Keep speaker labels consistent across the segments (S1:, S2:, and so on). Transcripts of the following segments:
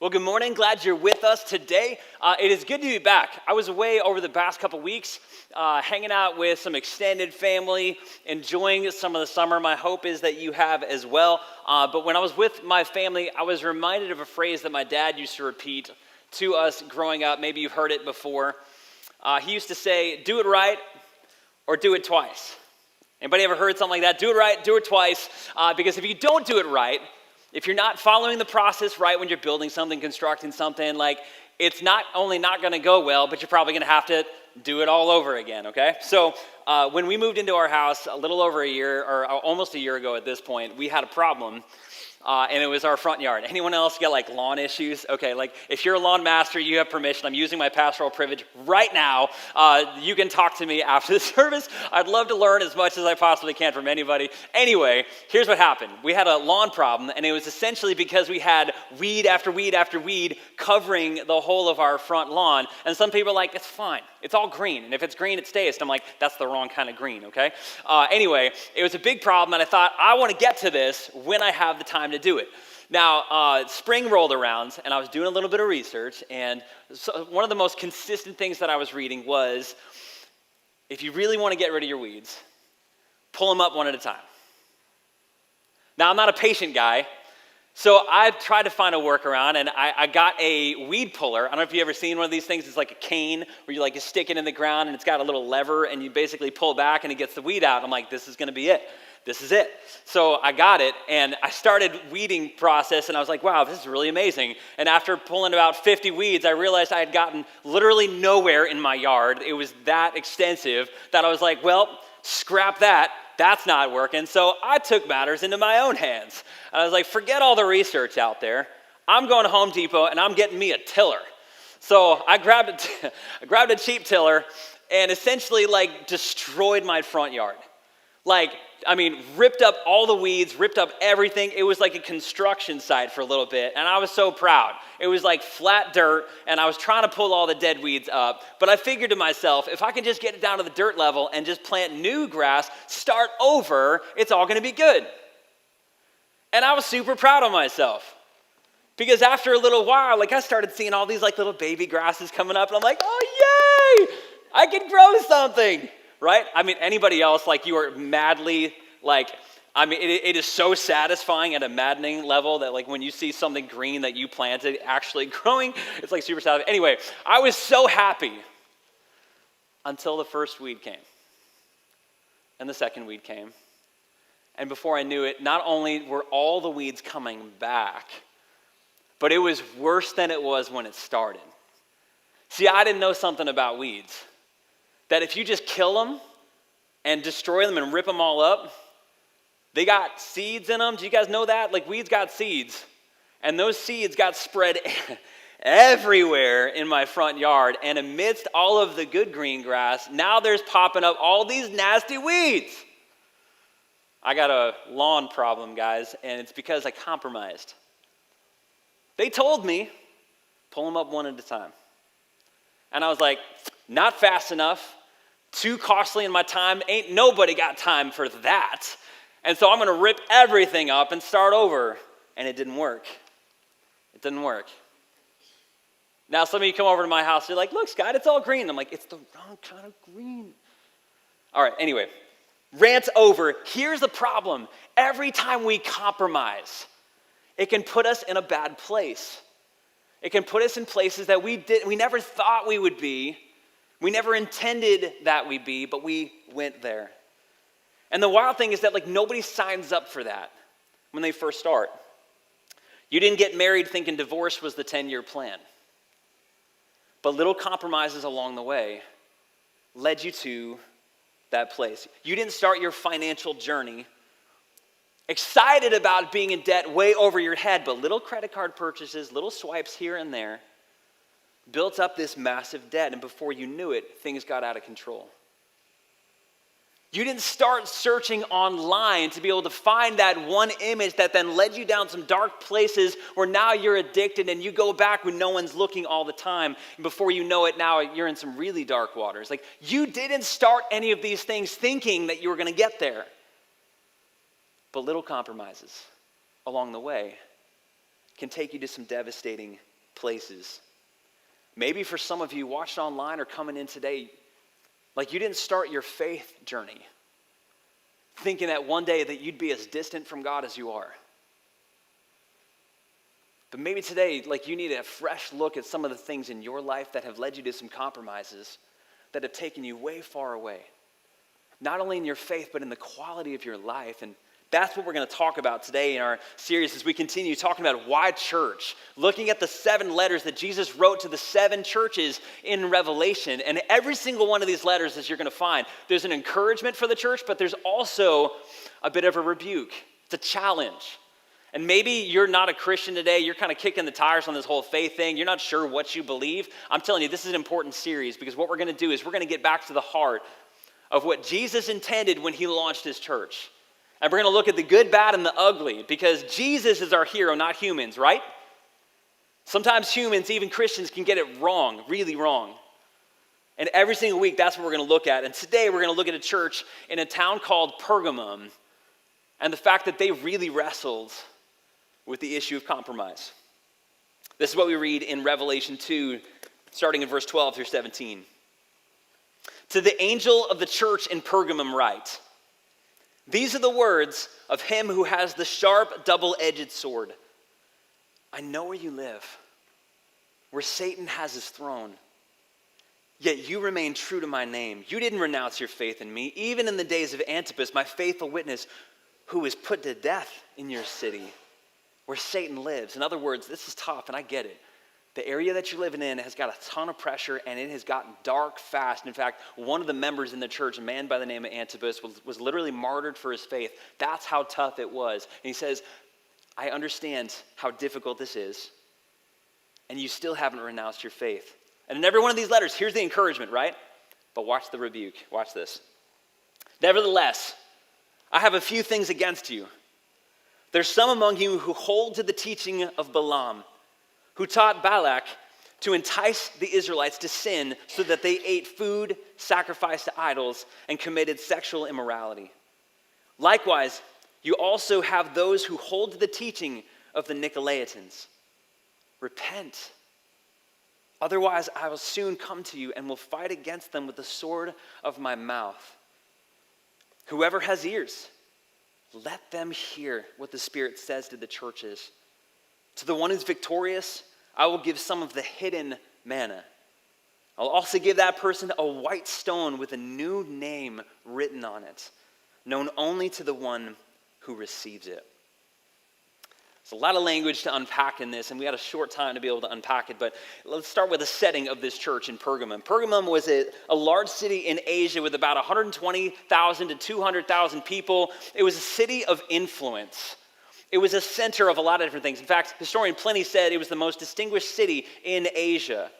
S1: Well, good morning. Glad you're with us today. It is good to be back. I was away over the past couple weeks, hanging out with some extended family, enjoying some of the summer. My hope is that you have as well. But when I was with my family, I was reminded of a phrase that my dad used to repeat to us growing up. Maybe you've heard it before. He used to say, "Do it right or do it twice." Anybody ever heard something like that? Do it right, do it twice. Because if you don't do it right, if you're not following the process right when you're building something, constructing something, it's not only not going to go well, but you're probably going to have to do it all over again, okay? So when we moved into our house a little over a year, or almost a year ago at this point, we had a problem, and it was our front yard. Anyone else get lawn issues? Okay, if you're a lawn master, you have permission. I'm using my pastoral privilege right now. You can talk to me after the service. I'd love to learn as much as I possibly can from anybody. Anyway, here's what happened. We had a lawn problem, and it was essentially because we had weed after weed after weed covering the whole of our front lawn. And some people are like, it's fine. It's all green. And if it's green, it stays. And I'm like, that's the wrong kind of green, okay? Anyway, it was a big problem, and I thought, I want to get to this when I have the time to do it. Now, spring rolled around, and I was doing a little bit of research, and one of the most consistent things that I was reading was, if you really want to get rid of your weeds, pull them up one at a time. Now, I'm not a patient guy, so I tried to find a workaround, and I got a weed puller. I don't know if you've ever seen one of these things. It's like a cane where you stick it in the ground, and it's got a little lever, and you basically pull back, and it gets the weed out. I'm like, this is going to be it. This is it. So I got it, and I started weeding process, and I was like, wow, this is really amazing. And after pulling about 50 weeds, I realized I had gotten literally nowhere in my yard. It was that extensive that I was like, well, scrap that. That's not working. So I took matters into my own hands. And I was like, forget all the research out there. I'm going to Home Depot, and I'm getting me a tiller. So I grabbed a cheap tiller and essentially destroyed my front yard. Ripped up all the weeds, ripped up everything. It was like a construction site for a little bit, and I was so proud. It was like flat dirt, and I was trying to pull all the dead weeds up, but I figured to myself, if I can just get it down to the dirt level and just plant new grass, start over, it's all going to be good. And I was super proud of myself, because after a little while, I started seeing all these little baby grasses coming up, and I'm like, oh, yay, I can grow something. Right? Anybody else, you are madly, it is so satisfying at a maddening level that, when you see something green that you planted actually growing, it's, super satisfying. Anyway, I was so happy until the first weed came. And the second weed came. And before I knew it, not only were all the weeds coming back, but it was worse than it was when it started. See, I didn't know something about weeds. That if you just kill them and destroy them and rip them all up, they got seeds in them. Do you guys know that? Weeds got seeds. And those seeds got spread everywhere in my front yard. And amidst all of the good green grass, now there's popping up all these nasty weeds. I got a lawn problem, guys, and it's because I compromised. They told me, pull them up one at a time. And I was like, not fast enough, too costly in my time, ain't nobody got time for that. And so I'm going to rip everything up and start over. And it didn't work. It didn't work. Now some of you come over to my house, you're like, look, Scott, it's all green. I'm like, it's the wrong kind of green. All right, anyway, rant over. Here's the problem. Every time we compromise, it can put us in a bad place. It can put us in places that we never thought we would be. We never intended that we be, but we went there. And the wild thing is that nobody signs up for that when they first start. You didn't get married thinking divorce was the 10-year plan. But little compromises along the way led you to that place. You didn't start your financial journey excited about being in debt way over your head, but little credit card purchases, little swipes here and there, built up this massive debt, and before you knew it, things got out of control. You didn't start searching online to be able to find that one image that then led you down some dark places where now you're addicted and you go back when no one's looking all the time, and before you know it, now you're in some really dark waters. You didn't start any of these things thinking that you were going to get there. But little compromises along the way can take you to some devastating places. Maybe for some of you watched online or coming in today, like you didn't start your faith journey thinking that one day that you'd be as distant from God as you are. But maybe today, like you need a fresh look at some of the things in your life that have led you to some compromises that have taken you way far away. Not only in your faith, but in the quality of your life. And that's what we're going to talk about today in our series as we continue talking about why church, looking at the 7 letters that Jesus wrote to the 7 churches in Revelation. And every single one of these letters, as you're going to find, there's an encouragement for the church, but there's also a bit of a rebuke. It's a challenge. And maybe you're not a Christian today. You're kind of kicking the tires on this whole faith thing. You're not sure what you believe. I'm telling you, this is an important series because what we're going to do is we're going to get back to the heart of what Jesus intended when he launched his church. And we're going to look at the good, bad, and the ugly because Jesus is our hero, not humans, right? Sometimes humans, even Christians, can get it wrong, really wrong. And every single week, that's what we're going to look at. And today, we're going to look at a church in a town called Pergamum and the fact that they really wrestled with the issue of compromise. This is what we read in Revelation 2, starting in verse 12 through 17. To the angel of the church in Pergamum write, these are the words of him who has the sharp, double-edged sword. I know where you live, where Satan has his throne. Yet you remain true to my name. You didn't renounce your faith in me, even in the days of Antipas, my faithful witness, who was put to death in your city, where Satan lives. In other words, this is tough, and I get it. The area that you're living in has got a ton of pressure, and it has gotten dark fast. In fact, one of the members in the church, a man by the name of Antipas, was literally martyred for his faith. That's how tough it was. And he says, I understand how difficult this is, and you still haven't renounced your faith. And in every one of these letters, here's the encouragement, right? But watch the rebuke. Watch this. Nevertheless, I have a few things against you. There's some among you who hold to the teaching of Balaam, who taught Balak to entice the Israelites to sin so that they ate food sacrificed to idols and committed sexual immorality. Likewise, you also have those who hold to the teaching of the Nicolaitans. Repent. Otherwise, I will soon come to you and will fight against them with the sword of my mouth. Whoever has ears, let them hear what the Spirit says to the churches. To the one who's victorious, I will give some of the hidden manna. I'll also give that person a white stone with a new name written on it, known only to the one who receives it. There's a lot of language to unpack in this, and we had a short time to be able to unpack it, but let's start with the setting of this church in Pergamum. Pergamum was a large city in Asia with about 120,000 to 200,000 people. It was a city of influence. It was a center of a lot of different things. In fact, historian Pliny said it was the most distinguished city in Asia.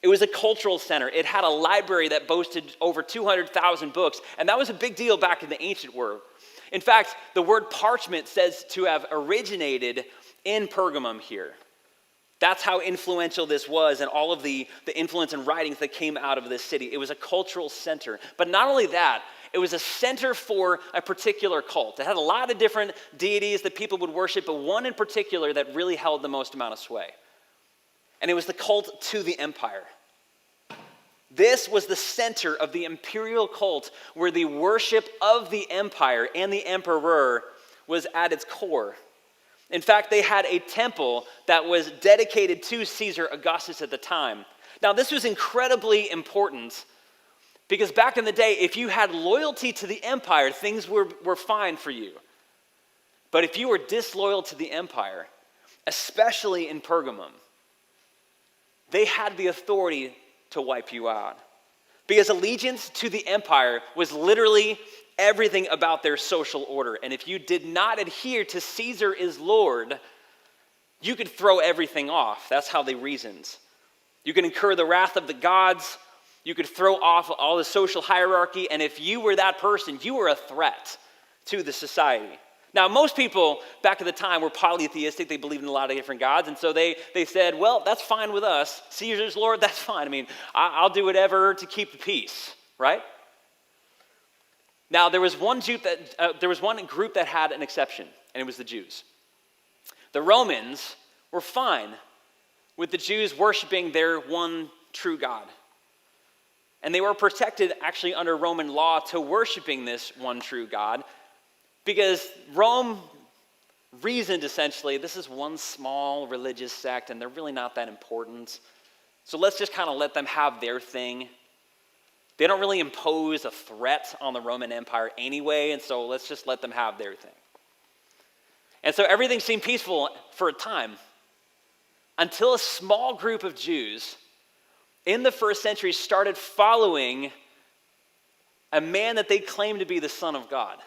S1: It was a cultural center. It had a library that boasted over 200,000 books, and that was a big deal back in the ancient world. In fact, the word parchment says to have originated in Pergamum here. That's how influential this was and all of the influence and writings that came out of this city. It was a cultural center. But not only that, it was a center for a particular cult. It had a lot of different deities that people would worship, but one in particular that really held the most amount of sway. And it was the cult to the empire. This was the center of the imperial cult where the worship of the empire and the emperor was at its core. In fact, they had a temple that was dedicated to Caesar Augustus at the time. Now, this was incredibly important because back in the day, if you had loyalty to the empire, things were fine for you. But if you were disloyal to the empire, especially in Pergamum, they had the authority to wipe you out. Because allegiance to the empire was literally everything about their social order. And if you did not adhere to Caesar is Lord, you could throw everything off. That's how they reasoned. You could incur the wrath of the gods. You could throw off all the social hierarchy. And if you were that person, you were a threat to the society. Now, most people back at the time were polytheistic. They believed in a lot of different gods. And so they said, well, that's fine with us. Caesar's Lord, that's fine. I mean, I'll do whatever to keep the peace, right? Now, there was one group that had an exception, and it was the Jews. The Romans were fine with the Jews worshiping their one true God. And they were protected actually under Roman law to worshiping this one true God because Rome reasoned essentially, this is one small religious sect and they're really not that important. So let's just kind of let them have their thing. They don't really impose a threat on the Roman Empire anyway, and so let's just let them have their thing. And so everything seemed peaceful for a time until a small group of Jews in the first century started following a man that they claimed to be the Son of God,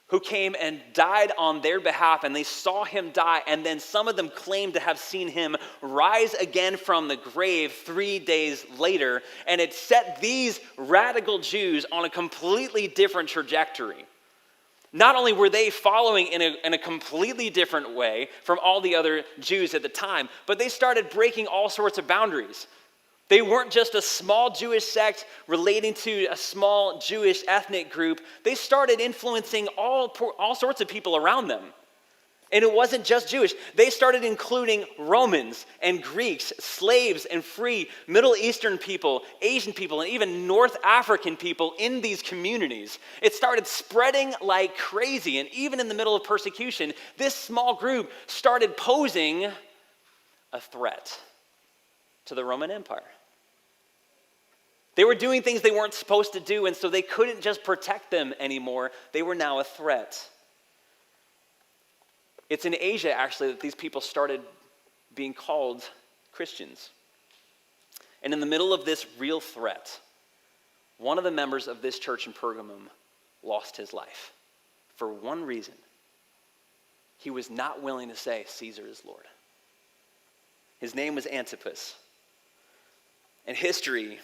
S1: who came and died on their behalf, and they saw him die, and then some of them claimed to have seen him rise again from the grave 3 days later, and it set these radical Jews on a completely different trajectory. Not only were they following in a completely different way from all the other Jews at the time, but they started breaking all sorts of boundaries. They weren't just a small Jewish sect relating to a small Jewish ethnic group. They started influencing all sorts of people around them. And it wasn't just Jewish. They started including Romans and Greeks, slaves and free Middle Eastern people, Asian people, and even North African people in these communities. It started spreading like crazy. And even in the middle of persecution, this small group started posing a threat to the Roman Empire. They were doing things they weren't supposed to do, and so they couldn't just protect them anymore. They were now a threat. It's in Asia, actually, that these people started being called Christians. And in the middle of this real threat, one of the members of this church in Pergamum lost his life for one reason. He was not willing to say, Caesar is Lord. His name was Antipas. And history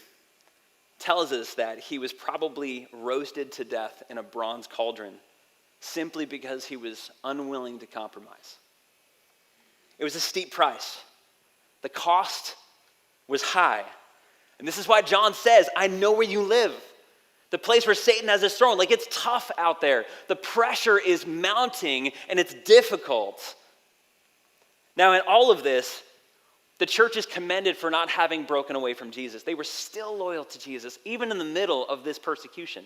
S1: tells us that he was probably roasted to death in a bronze cauldron simply because he was unwilling to compromise. It was a steep price. The cost was high. And this is why John says, I know where you live. The place where Satan has his throne. Like, it's tough out there. The pressure is mounting and it's difficult. Now, in all of this, the church is commended for not having broken away from Jesus. They were still loyal to Jesus, even in the middle of this persecution.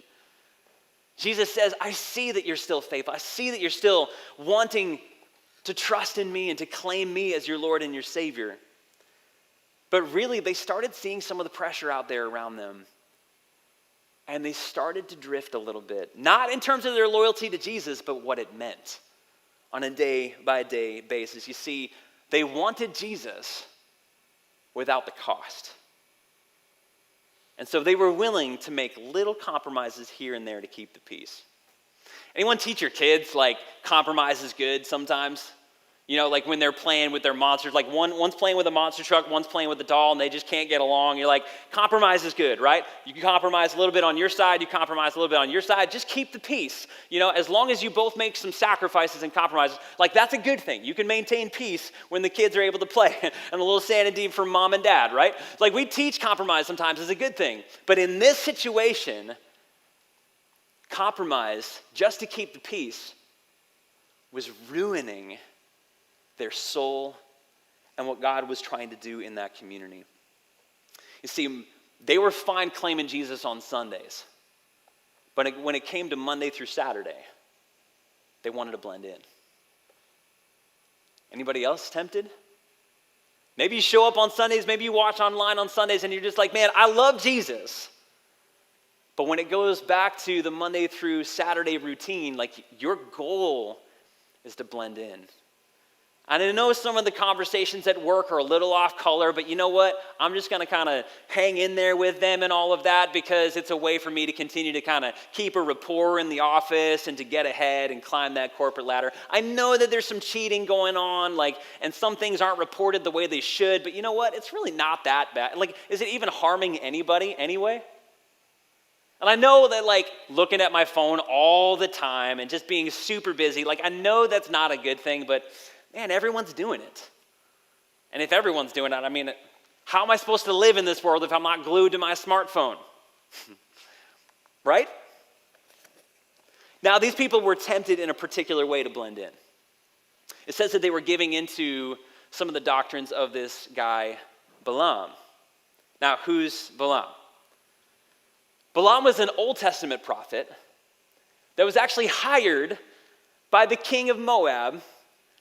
S1: Jesus says, I see that you're still faithful. I see that you're still wanting to trust in me and to claim me as your Lord and your Savior. But really, they started seeing some of the pressure out there around them. And they started to drift a little bit. Not in terms of their loyalty to Jesus, but what it meant on a day-by-day basis. You see, they wanted Jesus without the cost. And so they were willing to make little compromises here and there to keep the peace. Anyone teach your kids, like, compromise is good sometimes? You know, like when they're playing with their monsters, like one's playing with a monster truck, one's playing with a doll, and they just can't get along. You're like, compromise is good, right? You can compromise a little bit on your side, you compromise a little bit on your side, just keep the peace. You know, as long as you both make some sacrifices and compromises, like, that's a good thing. You can maintain peace when the kids are able to play, and a little sanity from mom and dad, right? Like, we teach compromise sometimes as a good thing. But in this situation, compromise, just to keep the peace, was ruining their soul and what God was trying to do in that community. You see, they were fine claiming Jesus on Sundays, but when it came to Monday through Saturday, they wanted to blend in. Anybody else tempted? Maybe you show up on Sundays, maybe you watch online on Sundays, and you're just like, man, I love Jesus. But when it goes back to the Monday through Saturday routine, like, your goal is to blend in. And I know some of the conversations at work are a little off color, but you know what? I'm just going to kind of hang in there with them and all of that because it's a way for me to continue to kind of keep a rapport in the office and to get ahead and climb that corporate ladder. I know that there's some cheating going on, like, and some things aren't reported the way they should, but you know what? It's really not that bad. Like, is it even harming anybody anyway? And I know that, like, looking at my phone all the time and just being super busy, like, I know that's not a good thing, but man, everyone's doing it. And if everyone's doing it, I mean, how am I supposed to live in this world if I'm not glued to my smartphone? Right? Now, these people were tempted in a particular way to blend in. It says that they were giving into some of the doctrines of this guy, Balaam. Now, who's Balaam? Balaam was an Old Testament prophet that was actually hired by the king of Moab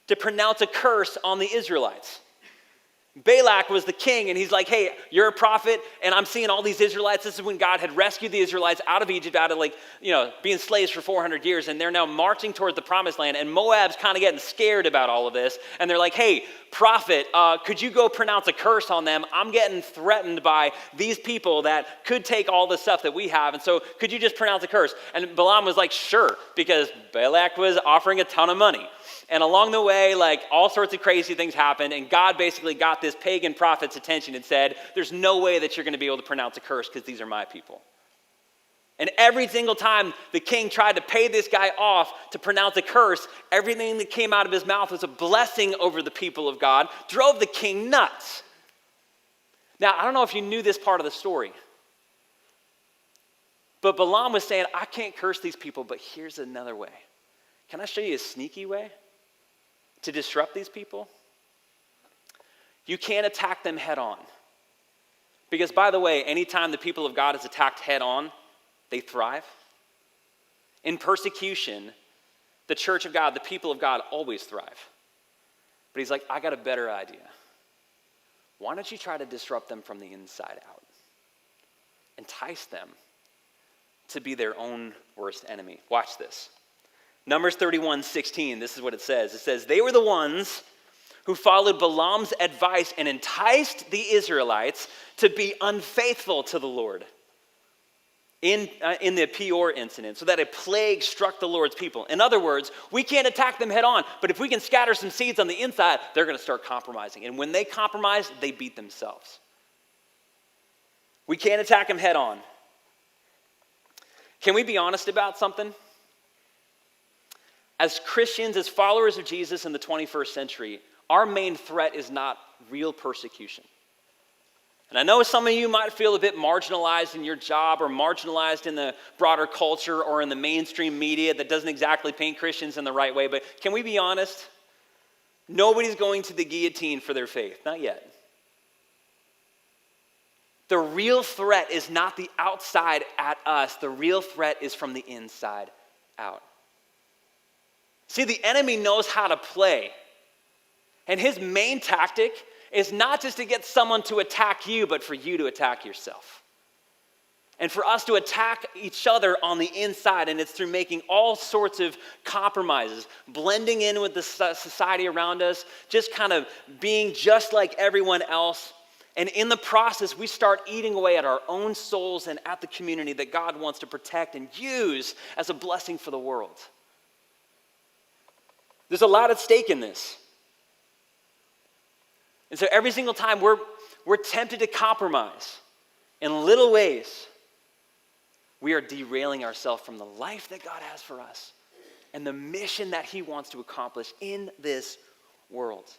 S1: to pronounce a curse on the Israelites. Balak was the king, and he's like, hey, you're a prophet, and I'm seeing all these Israelites. This is when God had rescued the Israelites out of Egypt, out of being slaves for 400 years, and they're now marching towards the promised land, and Moab's kind of getting scared about all of this, and they're like, hey, prophet, could you go pronounce a curse on them? I'm getting threatened by these people that could take all the stuff that we have, and so could you just pronounce a curse? And Balaam was like, sure, because Balak was offering a ton of money. And along the way, all sorts of crazy things happened, and God basically got this pagan prophet's attention and said, there's no way that you're going to be able to pronounce a curse because these are my people. And every single time the king tried to pay this guy off to pronounce a curse, everything that came out of his mouth was a blessing over the people of God, drove the king nuts. Now, I don't know if you knew this part of the story, but Balaam was saying, I can't curse these people, but here's another way. Can I show you a sneaky way to disrupt these people? You can't attack them head on. Because, by the way, anytime the people of God is attacked head on, they thrive. In persecution, the church of God, the people of God always thrive. But he's like, I got a better idea. Why don't you try to disrupt them from the inside out? Entice them to be their own worst enemy. Watch this. Numbers 31:16, this is what it says. It says, they were the ones who followed Balaam's advice and enticed the Israelites to be unfaithful to the Lord in the Peor incident, so that a plague struck the Lord's people. In other words, we can't attack them head on, but if we can scatter some seeds on the inside, they're going to start compromising. And when they compromise, they beat themselves. We can't attack them head on. Can we be honest about something? As Christians, as followers of Jesus in the 21st century, our main threat is not real persecution. And I know some of you might feel a bit marginalized in your job or marginalized in the broader culture or in the mainstream media that doesn't exactly paint Christians in the right way, but can we be honest? Nobody's going to the guillotine for their faith, not yet. The real threat is not the outside at us. The real threat is from the inside out. See, the enemy knows how to play. And his main tactic is not just to get someone to attack you, but for you to attack yourself. And for us to attack each other on the inside, and it's through making all sorts of compromises, blending in with the society around us, just kind of being just like everyone else. And in the process, we start eating away at our own souls and at the community that God wants to protect and use as a blessing for the world. There's a lot at stake in this. And so every single time we're tempted to compromise in little ways, we are derailing ourselves from the life that God has for us and the mission that he wants to accomplish in this world.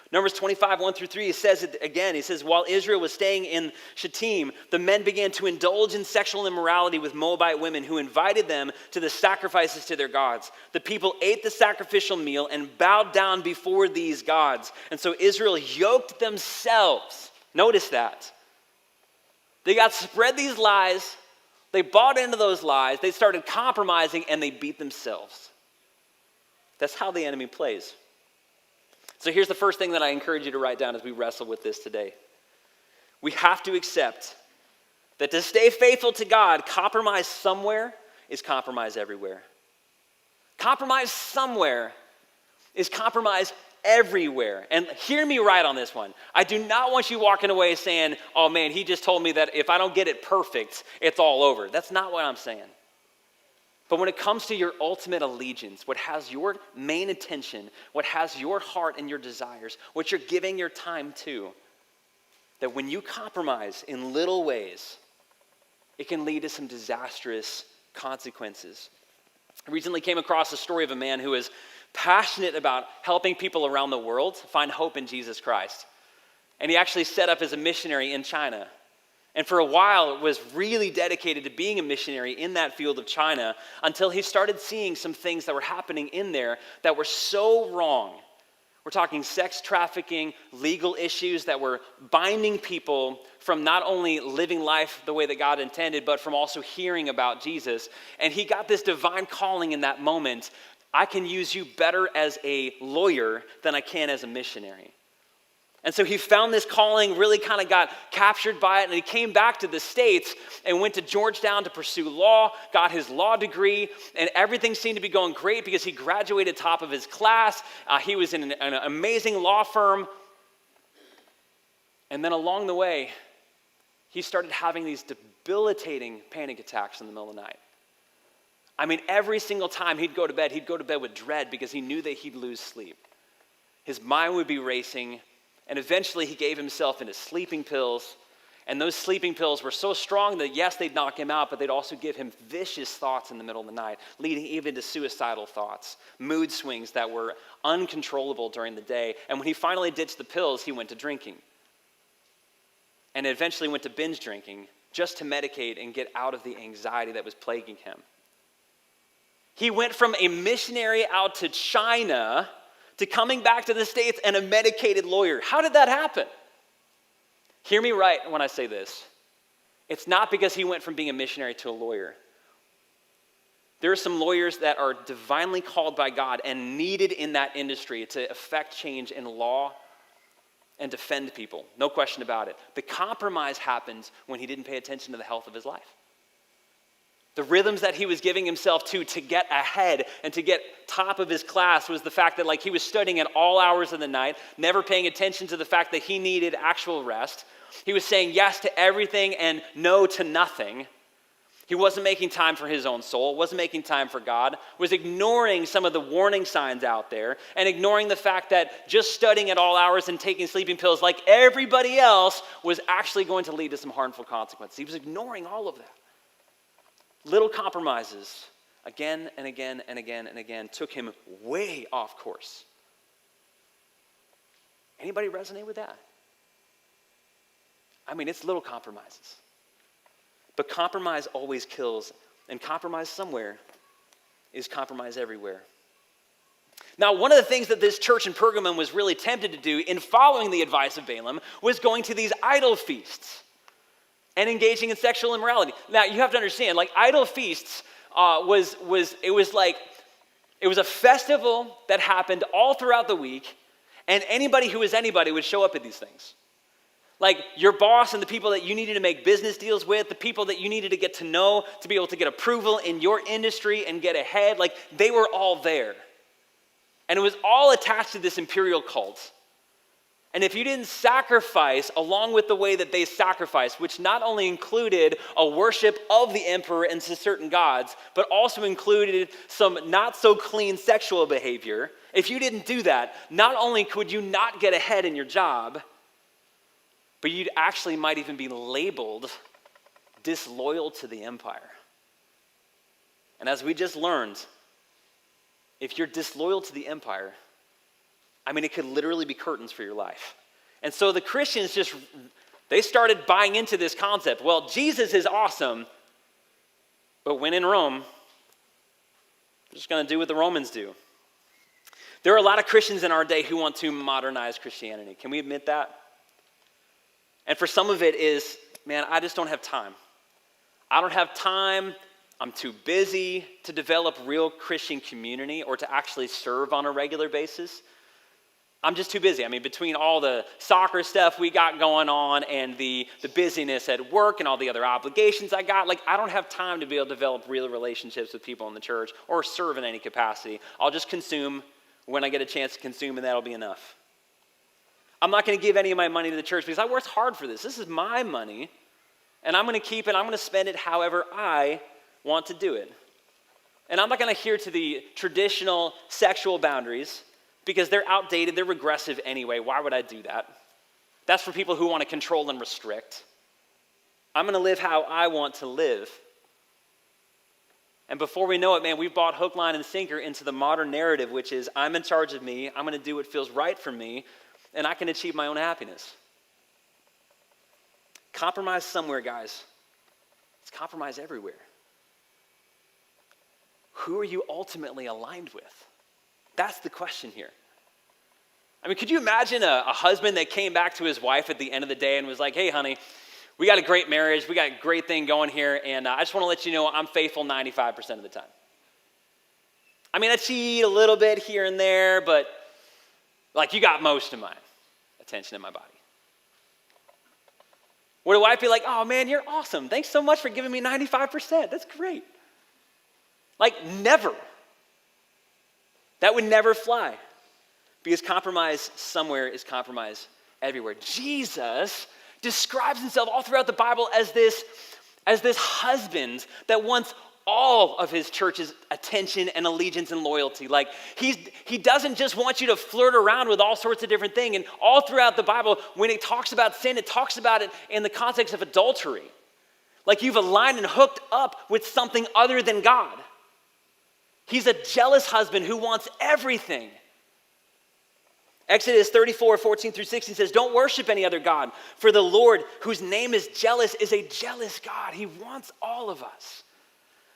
S1: Numbers 25:1-3, he says it again. He says, while Israel was staying in Shittim, the men began to indulge in sexual immorality with Moabite women who invited them to the sacrifices to their gods. The people ate the sacrificial meal and bowed down before these gods. And so Israel yoked themselves. Notice that. They got spread these lies. They bought into those lies. They started compromising and they beat themselves. That's how the enemy plays. So here's the first thing that I encourage you to write down as we wrestle with this today. We have to accept that to stay faithful to God, compromise somewhere is compromise everywhere. Compromise somewhere is compromise everywhere. And hear me right on this one. I do not want you walking away saying, oh man, he just told me that if I don't get it perfect, it's all over. That's not what I'm saying. But when it comes to your ultimate allegiance, what has your main attention, what has your heart and your desires, what you're giving your time to, that when you compromise in little ways, it can lead to some disastrous consequences. I recently came across a story of a man who is passionate about helping people around the world find hope in Jesus Christ. And he actually set up as a missionary in China. And for a while, was really dedicated to being a missionary in that field of China until he started seeing some things that were happening in there that were so wrong, We're talking sex trafficking, legal issues that were binding people from not only living life the way that God intended, but from also hearing about Jesus. And he got this divine calling in that moment. I can use you better as a lawyer than I can as a missionary. And so he found this calling, really kind of got captured by it, and he came back to the States and went to Georgetown to pursue law, got his law degree, and everything seemed to be going great because he graduated top of his class. He was in an amazing law firm. And then along the way, he started having these debilitating panic attacks in the middle of the night. I mean, every single time he'd go to bed with dread because he knew that he'd lose sleep. His mind would be racing. And eventually he gave himself into sleeping pills. And those sleeping pills were so strong that yes, they'd knock him out, but they'd also give him vicious thoughts in the middle of the night, leading even to suicidal thoughts, mood swings that were uncontrollable during the day. And when he finally ditched the pills, he went to drinking. And eventually went to binge drinking just to medicate and get out of the anxiety that was plaguing him. He went from a missionary out to China to coming back to the States and a medicated lawyer. How did that happen? Hear me right when I say this. It's not because he went from being a missionary to a lawyer. There are some lawyers that are divinely called by God and needed in that industry to effect change in law and defend people. No question about it. The compromise happens when he didn't pay attention to the health of his life. The rhythms that he was giving himself to get ahead and to get top of his class was the fact that he was studying at all hours of the night, never paying attention to the fact that he needed actual rest. He was saying yes to everything and no to nothing. He wasn't making time for his own soul, wasn't making time for God, was ignoring some of the warning signs out there and ignoring the fact that just studying at all hours and taking sleeping pills like everybody else was actually going to lead to some harmful consequences. He was ignoring all of that. Little compromises, again and again and again and again, took him way off course. Anybody resonate with that? I mean, it's little compromises. But compromise always kills, and compromise somewhere is compromise everywhere. Now, one of the things that this church in Pergamum was really tempted to do in following the advice of Balaam was going to these idol feasts and engaging in sexual immorality. Now, you have to understand, idol feasts it was a festival that happened all throughout the week, and anybody who was anybody would show up at these things. Your boss and the people that you needed to make business deals with, the people that you needed to get to know, to be able to get approval in your industry and get ahead, they were all there. And it was all attached to this imperial cult. And if you didn't sacrifice along with the way that they sacrificed, which not only included a worship of the emperor and to certain gods, but also included some not so clean sexual behavior, if you didn't do that, not only could you not get ahead in your job, but you'd actually might even be labeled disloyal to the empire. And as we just learned, if you're disloyal to the empire, it could literally be curtains for your life. And so the Christians they started buying into this concept. Well, Jesus is awesome, but when in Rome, we're just going to do what the Romans do. There are a lot of Christians in our day who want to modernize Christianity. Can we admit that? And for some of it is, man, I just don't have time. I don't have time. I'm too busy to develop real Christian community or to actually serve on a regular basis. I'm just too busy. Between all the soccer stuff we got going on and the busyness at work and all the other obligations I got, I don't have time to be able to develop real relationships with people in the church or serve in any capacity. I'll just consume when I get a chance to consume, and that'll be enough. I'm not going to give any of my money to the church because I worked hard for this. This is my money, and I'm going to keep it. I'm going to spend it however I want to do it. And I'm not going to adhere to the traditional sexual boundaries because they're outdated, they're regressive anyway. Why would I do that? That's for people who want to control and restrict. I'm going to live how I want to live. And before we know it, man, we've bought hook, line, and sinker into the modern narrative, which is I'm in charge of me, I'm going to do what feels right for me, and I can achieve my own happiness. Compromise somewhere, guys. It's compromise everywhere. Who are you ultimately aligned with? That's the question here. I mean, could you imagine a husband that came back to his wife at the end of the day and was like, hey, honey, we got a great marriage, we got a great thing going here, and I just want to let you know I'm faithful 95% of the time. I mean, I cheat a little bit here and there, but like you got most of my attention in my body. Would a wife be like, oh man, you're awesome. Thanks so much for giving me 95%. That's great. Like never. That would never fly. Because compromise somewhere is compromise everywhere. Jesus describes himself all throughout the Bible as this husband that wants all of his church's attention and allegiance and loyalty. Like he doesn't just want you to flirt around with all sorts of different things. And all throughout the Bible, when it talks about sin, it talks about it in the context of adultery. Like you've aligned and hooked up with something other than God. He's a jealous husband who wants everything. Exodus 34:14-16 says, don't worship any other God, for the Lord, whose name is jealous, is a jealous God. He wants all of us.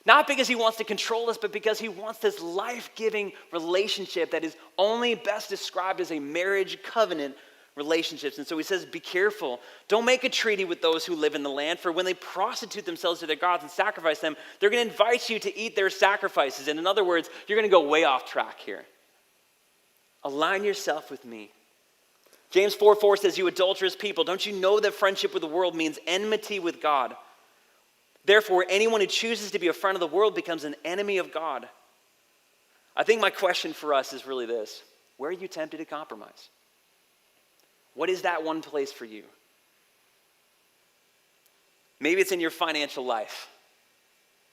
S1: Not because he wants to control us, but because he wants this life-giving relationship that is only best described as a marriage covenant relationships. And so he says, be careful. Don't make a treaty with those who live in the land, for when they prostitute themselves to their gods and sacrifice them, they're going to invite you to eat their sacrifices. And in other words, you're going to go way off track here. Align yourself with me. James 4:4 says, you adulterous people, don't you know that friendship with the world means enmity with God? Therefore, anyone who chooses to be a friend of the world becomes an enemy of God. I think my question for us is really this. Where are you tempted to compromise? What is that one place for you? Maybe it's in your financial life.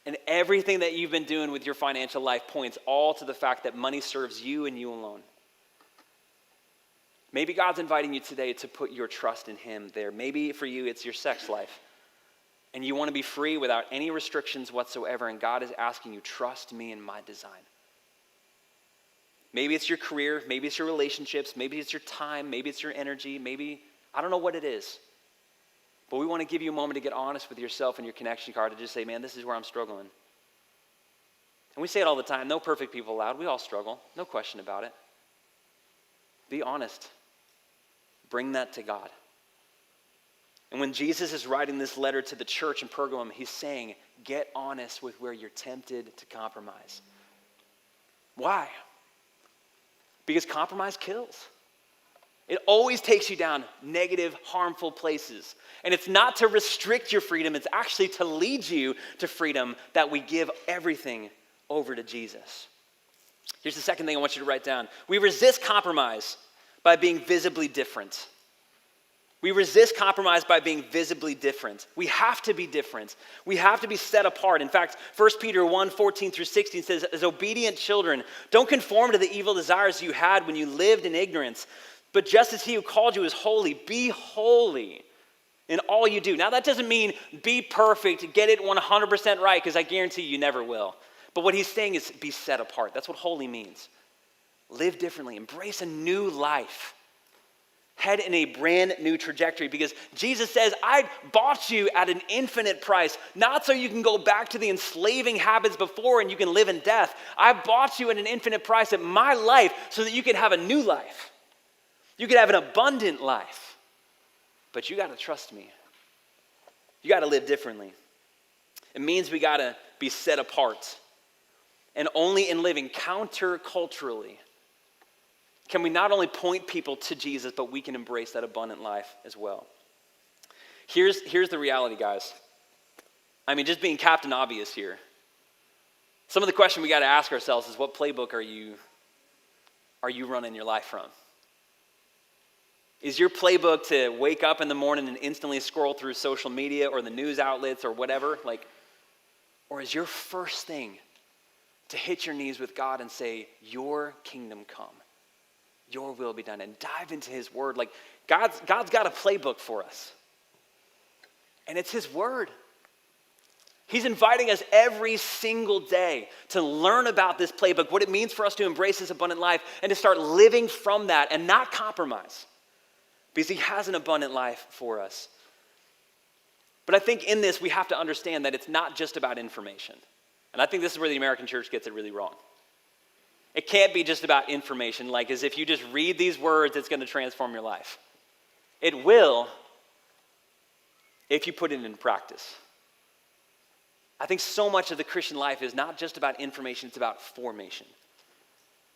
S1: And everything that you've been doing with your financial life points all to the fact that money serves you and you alone. Maybe God's inviting you today to put your trust in him there. Maybe for you it's your sex life. And you want to be free without any restrictions whatsoever. And God is asking you, trust me in my design. Maybe it's your career. Maybe it's your relationships. Maybe it's your time. Maybe it's your energy. Maybe, I don't know what it is. But we want to give you a moment to get honest with yourself and your connection card to just say, man, this is where I'm struggling. And we say it all the time. No perfect people allowed. We all struggle. No question about it. Be honest. Bring that to God. And when Jesus is writing this letter to the church in Pergamum, he's saying, get honest with where you're tempted to compromise. Why? Because compromise kills. It always takes you down negative, harmful places. And it's not to restrict your freedom, it's actually to lead you to freedom that we give everything over to Jesus. Here's the second thing I want you to write down. We resist compromise by being visibly different. We resist compromise by being visibly different. We have to be different. We have to be set apart. In fact, 1 Peter 1:14-16 says, as obedient children, don't conform to the evil desires you had when you lived in ignorance, but just as he who called you is holy, be holy in all you do. Now that doesn't mean be perfect, get it 100% right, because I guarantee you never will. But what he's saying is be set apart. That's what holy means. Live differently. Embrace a new life. Head in a brand new trajectory, because Jesus says, I bought you at an infinite price, not so you can go back to the enslaving habits before and you can live in death. I bought you at an infinite price at my life so that you can have a new life. You can have an abundant life. But you got to trust me. You got to live differently. It means we got to be set apart. And only in living counterculturally can we not only point people to Jesus, but we can embrace that abundant life as well. Here's the reality, guys. I mean, just being Captain Obvious here. Some of the question we got to ask ourselves is, what playbook are you running your life from? Is your playbook to wake up in the morning and instantly scroll through social media or the news outlets or whatever? Or is your first thing to hit your knees with God and say, your kingdom come? Your will be done, and dive into his word. God's got a playbook for us. And it's his word. He's inviting us every single day to learn about this playbook, what it means for us to embrace this abundant life and to start living from that and not compromise. Because he has an abundant life for us. But I think in this we have to understand that it's not just about information. And I think this is where the American church gets it really wrong. It can't be just about information, like as if you just read these words, it's going to transform your life. It will if you put it in practice. I think so much of the Christian life is not just about information, it's about formation.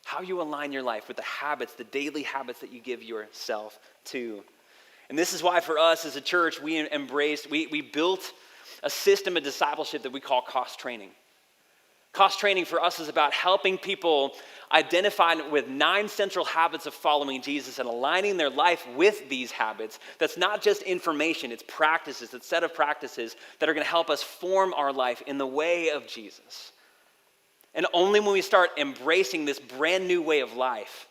S1: How you align your life with the habits, the daily habits that you give yourself to. And this is why for us as a church, we built a system of discipleship that we call cost training. Cost training for us is about helping people identify with 9 central habits of following Jesus and aligning their life with these habits. That's not just information, it's practices, it's a set of practices that are going to help us form our life in the way of Jesus. And only when we start embracing this brand new way of life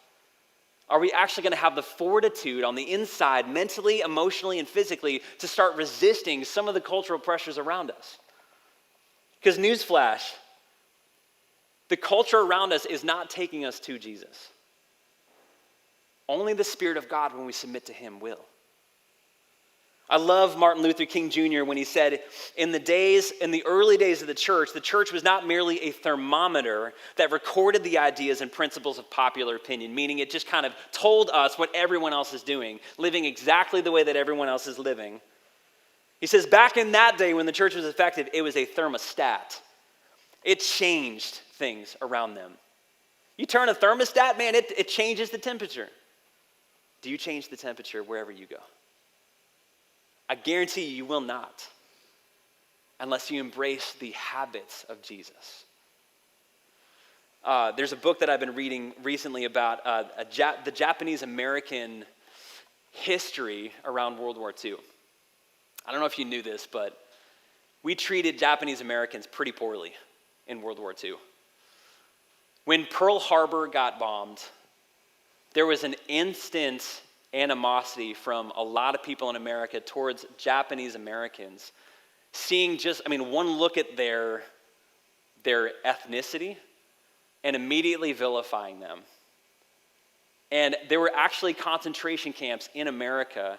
S1: are we actually going to have the fortitude on the inside, mentally, emotionally, and physically, to start resisting some of the cultural pressures around us. Because newsflash, the culture around us is not taking us to Jesus. Only the Spirit of God, when we submit to him, will. I love Martin Luther King Jr. when he said, in the early days of the church was not merely a thermometer that recorded the ideas and principles of popular opinion, meaning it just kind of told us what everyone else is doing, living exactly the way that everyone else is living. He says, back in that day when the church was effective, it was a thermostat. It changed things around them. You turn a thermostat, man, it changes the temperature. Do you change the temperature wherever you go? I guarantee you will not unless you embrace the habits of Jesus. There's a book that I've been reading recently about the Japanese-American history around World War II. I don't know if you knew this, but we treated Japanese Americans pretty poorly in World War II. When Pearl Harbor got bombed, there was an instant animosity from a lot of people in America towards Japanese Americans, seeing one look at their ethnicity and immediately vilifying them. And there were actually concentration camps in America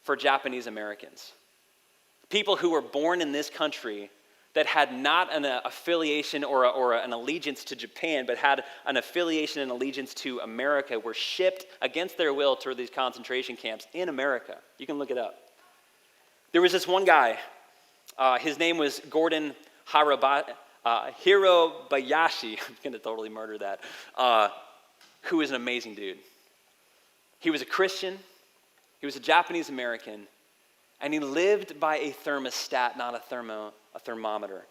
S1: for Japanese Americans. People who were born in this country that had not an affiliation or an allegiance to Japan, but had an affiliation and allegiance to America, were shipped against their will to these concentration camps in America. You can look it up. There was this one guy, his name was Gordon Hirobayashi, I'm going to totally murder that, who was an amazing dude. He was a Christian, he was a Japanese American, and he lived by a thermostat, not a thermometer.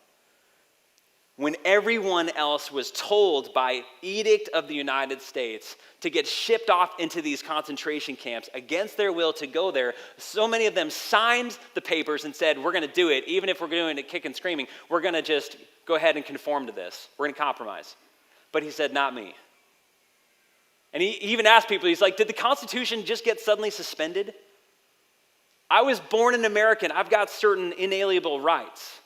S1: When everyone else was told by edict of the United States to get shipped off into these concentration camps against their will to go there, so many of them signed the papers and said, we're going to do it, even if we're doing it kick and screaming, we're going to just go ahead and conform to this. We're going to compromise. But he said, not me. And he even asked people, he's like, did the Constitution just get suddenly suspended? I was born an American. I've got certain inalienable rights.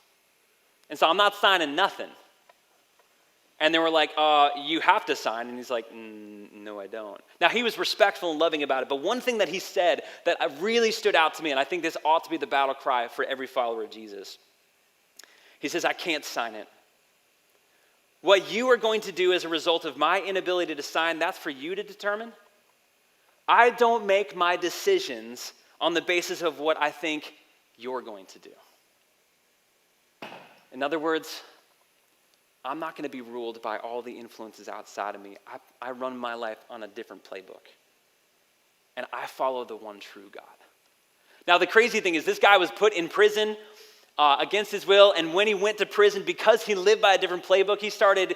S1: And so I'm not signing nothing. And they were like, you have to sign. And he's like, no, I don't. Now, he was respectful and loving about it. But one thing that he said that really stood out to me, and I think this ought to be the battle cry for every follower of Jesus. He says, I can't sign it. What you are going to do as a result of my inability to sign, that's for you to determine. I don't make my decisions on the basis of what I think you're going to do. In other words, I'm not going to be ruled by all the influences outside of me. I run my life on a different playbook. And I follow the one true God. Now, the crazy thing is this guy was put in prison against his will, and when he went to prison, because he lived by a different playbook, he started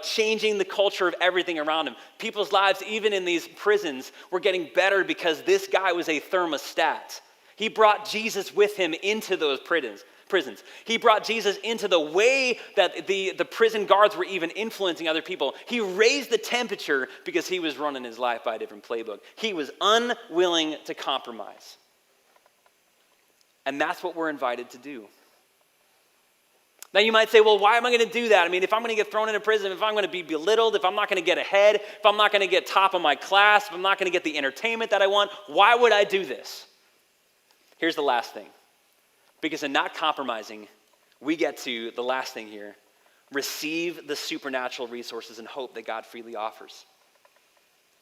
S1: changing the culture of everything around him. People's lives, even in these prisons, were getting better because this guy was a thermostat. He brought Jesus with him into those prisons. He brought Jesus into the way that the prison guards were even influencing other people. He raised the temperature because he was running his life by a different playbook. He was unwilling to compromise. And that's what we're invited to do. Now you might say, well, why am I going to do that? I mean, if I'm going to get thrown into prison, if I'm going to be belittled, if I'm not going to get ahead, if I'm not going to get top of my class, if I'm not going to get the entertainment that I want, why would I do this? Here's the last thing. Because in not compromising, we get to the last thing here. receive the supernatural resources and hope that God freely offers.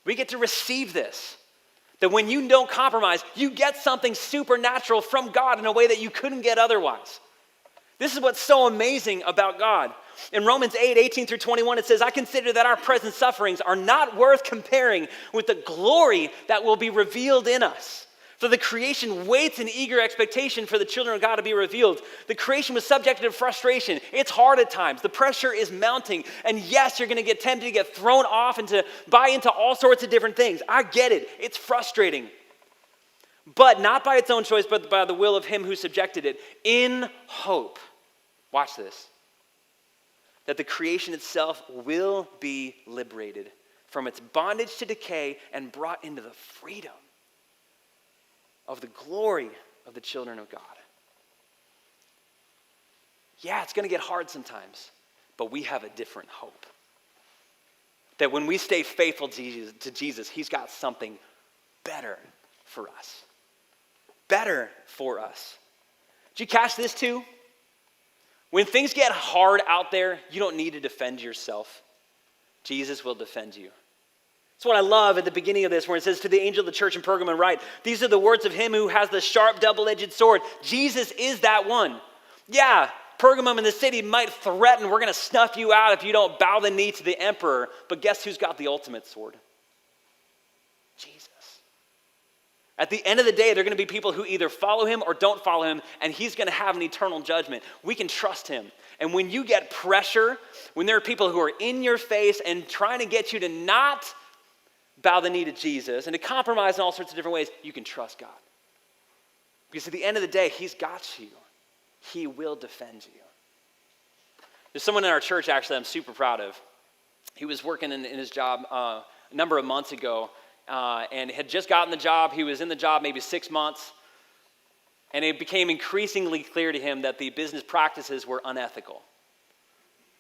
S1: We get to receive this. That when you don't compromise, you get something supernatural from God in a way that you couldn't get otherwise. This is what's so amazing about God. In Romans 8:18-21, it says, I consider that our present sufferings are not worth comparing with the glory that will be revealed in us. For the creation waits in eager expectation for the children of God to be revealed. The creation was subjected to frustration. It's hard at times. The pressure is mounting. And yes, you're going to get tempted to get thrown off and to buy into all sorts of different things. I get it. It's frustrating. But not by its own choice, but by the will of him who subjected it, in hope. Watch this. That the creation itself will be liberated from its bondage to decay and brought into the freedom of the glory of the children of God. Yeah, it's going to get hard sometimes, but we have a different hope. That when we stay faithful to Jesus, he's got something better for us. Better for us. Did you catch this too? When things get hard out there, you don't need to defend yourself. Jesus will defend you. That's what I love at the beginning of this, where it says, to the angel of the church in Pergamum write, these are the words of him who has the sharp double-edged sword. Jesus is that one. Yeah, Pergamum in the city might threaten, we're going to snuff you out if you don't bow the knee to the emperor. But guess who's got the ultimate sword? Jesus. At the end of the day, there are going to be people who either follow him or don't follow him, and he's going to have an eternal judgment. We can trust him. And when you get pressure, when there are people who are in your face and trying to get you to not bow the knee to Jesus and to compromise in all sorts of different ways, you can trust God. Because at the end of the day, he's got you. He will defend you. There's someone in our church, actually, I'm super proud of. He was working in his job a number of months ago and had just gotten the job. He was in the job maybe 6 months. And it became increasingly clear to him that the business practices were unethical.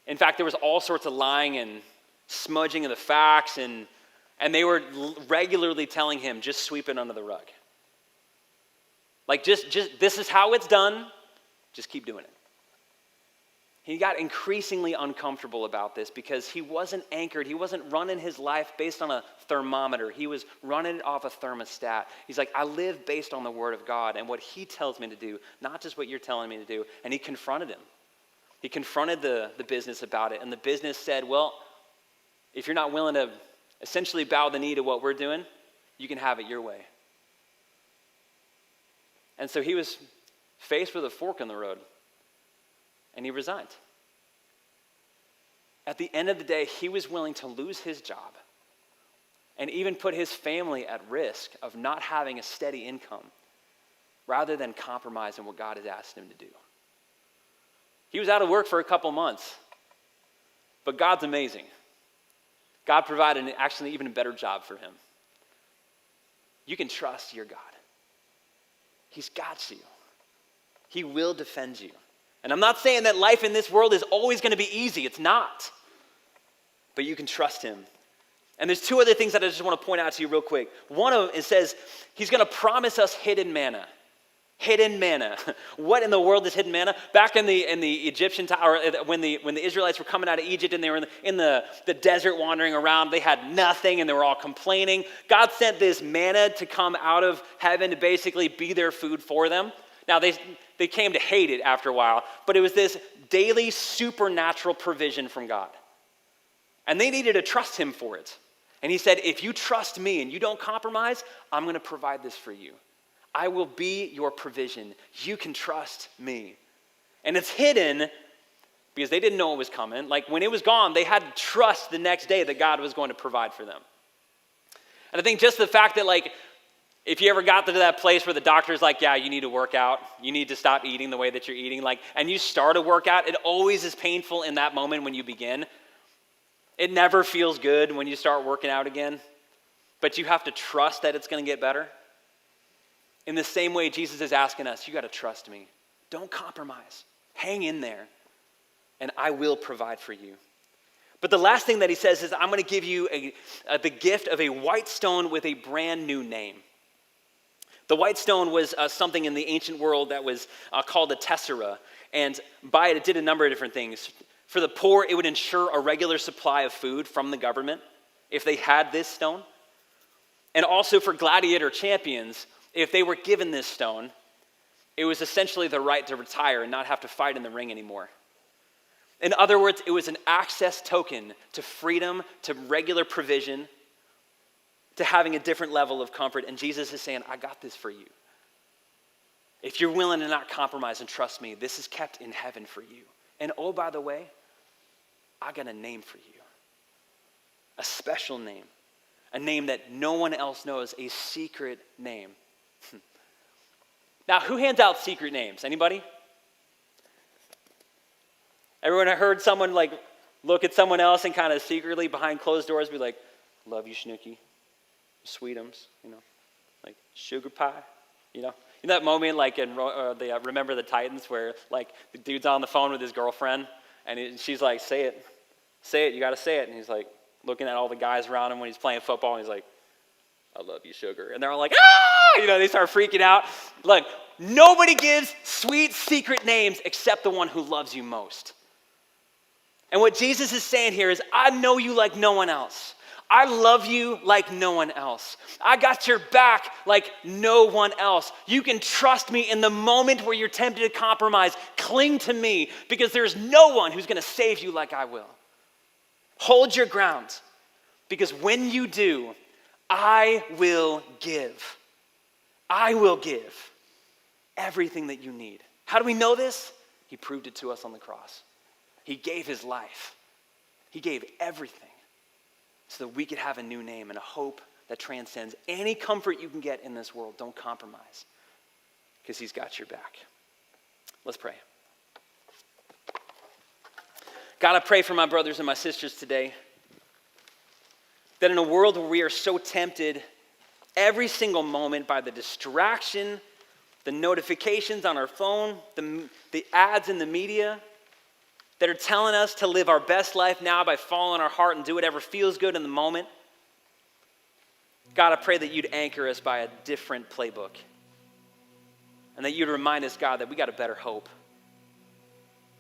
S1: In fact, there was all sorts of lying and smudging of the facts, and they were regularly telling him, just sweep it under the rug. Like, just this is how it's done. Just keep doing it. He got increasingly uncomfortable about this because he wasn't anchored. He wasn't running his life based on a thermometer. He was running it off a thermostat. He's like, I live based on the word of God and what he tells me to do, not just what you're telling me to do. And he confronted him. He confronted the business about it. And the business said, well, if you're not willing to essentially bow the knee to what we're doing, you can have it your way. And so he was faced with a fork in the road. And he resigned. At the end of the day, he was willing to lose his job and even put his family at risk of not having a steady income rather than compromising what God has asked him to do. He was out of work for a couple months, but God's amazing. God provided actually even a better job for him. You can trust your God. He's got you. He will defend you. And I'm not saying that life in this world is always going to be easy. It's not. But you can trust him. And there's two other things that I just want to point out to you real quick. One of them, it says, he's going to promise us hidden manna. Hidden manna. What in the world is hidden manna? Back in the Egyptian time, or when the Israelites were coming out of Egypt and they were in the desert wandering around, they had nothing and they were all complaining. God sent this manna to come out of heaven to basically be their food for them. Now, they came to hate it after a while, but it was this daily supernatural provision from God. And they needed to trust him for it. And he said, if you trust me and you don't compromise, I'm going to provide this for you. I will be your provision. You can trust me. And it's hidden because they didn't know it was coming. Like when it was gone, they had to trust the next day that God was going to provide for them. And I think just the fact that if you ever got to that place where the doctor's like, yeah, you need to work out, you need to stop eating the way that you're eating, and you start a workout, it always is painful in that moment when you begin. It never feels good when you start working out again, but you have to trust that it's going to get better. In the same way, Jesus is asking us, you got to trust me. Don't compromise. Hang in there, and I will provide for you. But the last thing that he says is, I'm going to give you the gift of a white stone with a brand new name. The white stone was something in the ancient world that was called a tessera. And by it did a number of different things. For the poor, it would ensure a regular supply of food from the government if they had this stone. And also for gladiator champions, if they were given this stone, it was essentially the right to retire and not have to fight in the ring anymore. In other words, it was an access token to freedom, to regular provision, to having a different level of comfort. And Jesus is saying, I got this for you. If you're willing to not compromise and trust me, this is kept in heaven for you. And oh, by the way, I got a name for you. A special name. A name that no one else knows, a secret name. Now, who hands out secret names? Anybody? Everyone heard someone like look at someone else and kind of secretly behind closed doors be like, love you, Snooki. Sweetums, like sugar pie, You know that moment like in Remember the Titans where like the dude's on the phone with his girlfriend and she's like, say it, you got to say it. And he's like looking at all the guys around him when he's playing football and he's like, I love you, sugar. And they're all like, ah! They start freaking out. Look, nobody gives sweet secret names except the one who loves you most. And what Jesus is saying here is, I know you like no one else. I love you like no one else. I got your back like no one else. You can trust me in the moment where you're tempted to compromise. Cling to me because there's no one who's going to save you like I will. Hold your ground because when you do, I will give. I will give everything that you need. How do we know this? He proved it to us on the cross. He gave his life. He gave everything so that we could have a new name and a hope that transcends any comfort you can get in this world. Don't compromise because he's got your back. Let's pray. God, I pray for my brothers and my sisters today that in a world where we are so tempted every single moment by the distraction, the notifications on our phone, the ads in the media that are telling us to live our best life now by following our heart and do whatever feels good in the moment. God, I pray that you'd anchor us by a different playbook and that you'd remind us, God, that we got a better hope.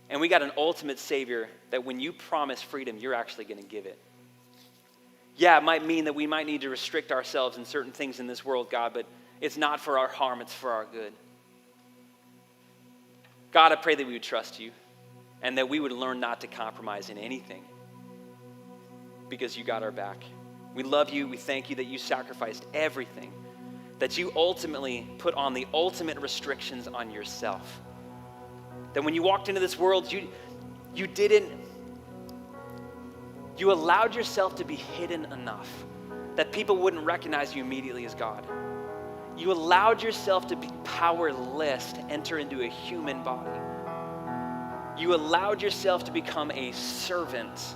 S1: And we got an ultimate Savior that when you promise freedom, you're actually going to give it. Yeah, it might mean that we might need to restrict ourselves in certain things in this world, God, but it's not for our harm, it's for our good. God, I pray that we would trust you and that we would learn not to compromise in anything because you got our back. We love you. We thank you that you sacrificed everything, that you ultimately put on the ultimate restrictions on yourself. That when you walked into this world, you allowed yourself to be hidden enough that people wouldn't recognize you immediately as God. You allowed yourself to be powerless to enter into a human body. You allowed yourself to become a servant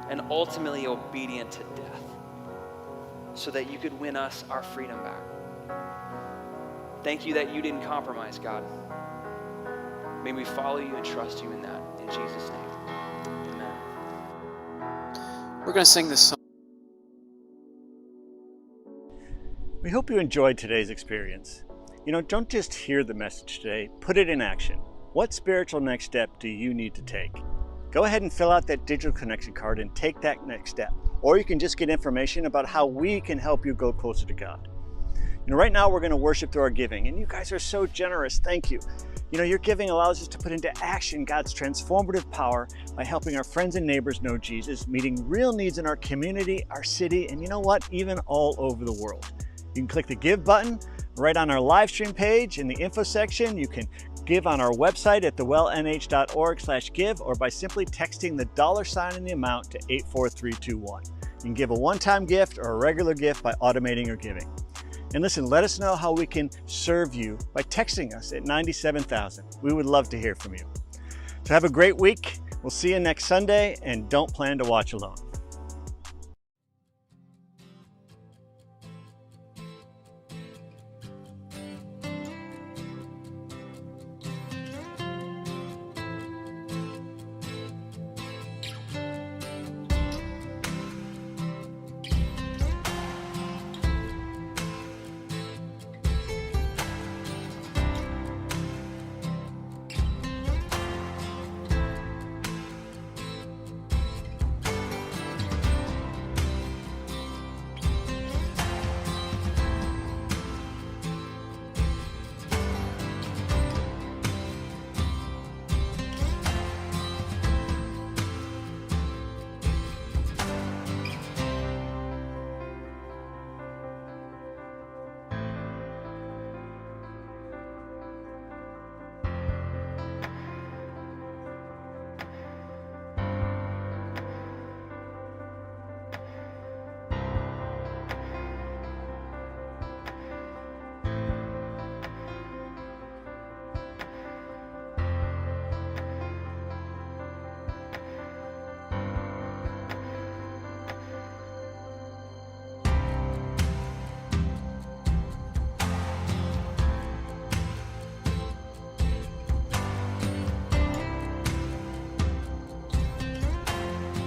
S1: and ultimately obedient to death so that you could win us our freedom back. Thank you that you didn't compromise, God. May we follow you and trust you in that. In Jesus' name, amen.
S2: We're going to sing this song.
S3: We hope you enjoyed today's experience. Don't just hear the message today, put it in action. What spiritual next step do you need to take? Go ahead and fill out that digital connection card and take that next step. Or you can just get information about how we can help you go closer to God. Right now we're going to worship through our giving, and you guys are so generous. Thank you. Your giving allows us to put into action God's transformative power by helping our friends and neighbors know Jesus, meeting real needs in our community, our city, and even all over the world. You can click the Give button right on our live stream page in the info section. You can give on our website at thewellnh.org/give or by simply texting the $ in the amount to 84321. You can give a one-time gift or a regular gift by automating your giving. And listen, let us know how we can serve you by texting us at 97,000. We would love to hear from you. So have a great week. We'll see you next Sunday, and don't plan to watch alone.